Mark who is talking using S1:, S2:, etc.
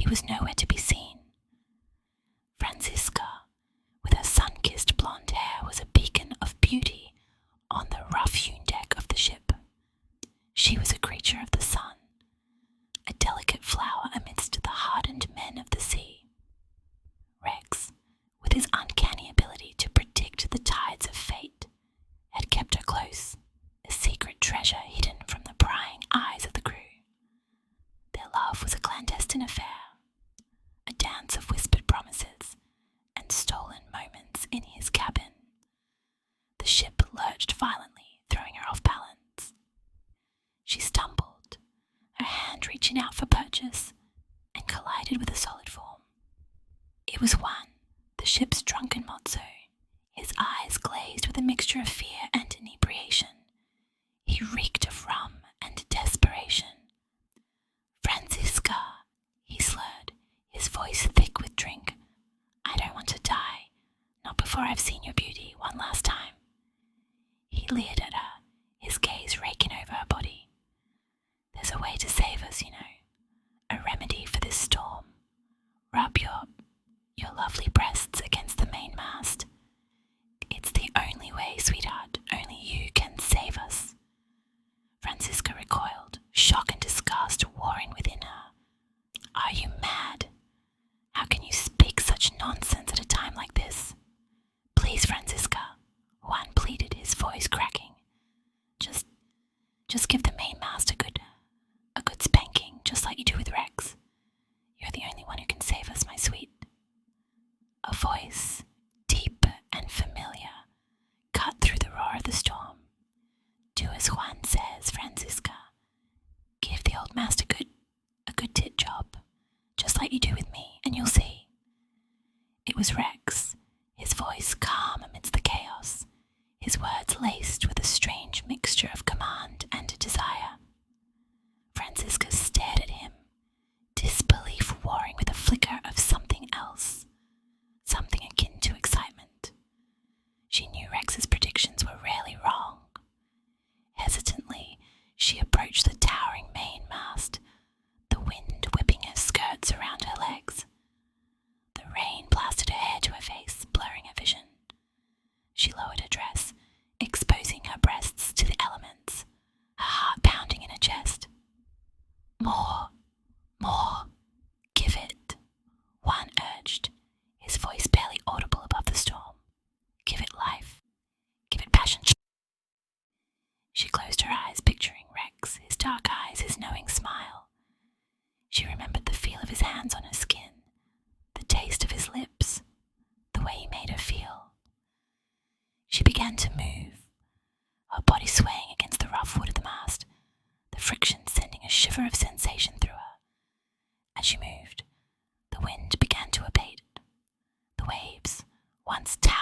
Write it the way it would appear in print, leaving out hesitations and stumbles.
S1: he was nowhere to be seen. Franziska, with her sun-kissed blonde hair, was a beacon of beauty on the rough-hewn deck of the ship. She was a creature of the sun, a delicate flower amidst the hardened men of the sea. Rex, with his uncanny ability to predict the tides of fate, had kept her close, a secret treasure hidden from the prying eyes of the crew. Their love was a clandestine affair, a dance of whispered promises and stolen moments in his cabin. The ship lurched violently, throwing her off balance. She stumbled, her hand reaching out for purchase, and collided with a solid form. It was Juan, the ship's drunken mozzo, his eyes glazed with a mixture of fear and inebriation. He reeked of rum and desperation. "Franziska," he slurred, his voice thick with drink. "I don't want to die, not before I've seen your beauty one last time." He leered at her, his gaze raking over her body. "There's a way to save us, you know, a remedy for this storm. Rub your lovely breasts against the mainmast. It's the only way, sweetheart, only you can save us." Franziska recoiled, shock and disgust warring within her. "Are you mad? How can you speak such nonsense at a time like this? Please, Franziska," Juan pleaded, his voice cracking. Just give the mainmast a good spanking, just like you do with Rex. You're the only one who can save us, my sweet." A voice, deep and familiar, cut through the roar of the storm. "Do as Juan says, Franziska. Give the old mast a good tit job, just like you do with me, and you'll see." It was Rex, his voice calm amidst the chaos, his words laced with a strange mixture of command and desire. Franziska stared at him, disbelief warring with a flicker of something else, something akin to excitement. She knew Rex's predictions were rarely wrong. Hesitantly, she approached the towering mainmast, the wind whipping her skirts around her legs. The rain plastered her hair to her face, blurring her vision. She lowered her dress, exposing her breasts to the elements, her heart pounding in her chest. More, give it," Juan urged, his voice barely audible above the storm. "Give it life, give it passion." She closed her eyes, picturing Rex, his dark eyes, his knowing smile. She remembered the feel of his hands on her skin, the taste of his lips, the way he made her feel. She began to move, her body swaying against the rough wood of the mast, the friction sending a shiver of sensation through her. As she moved, the wind began to abate. The waves, once towering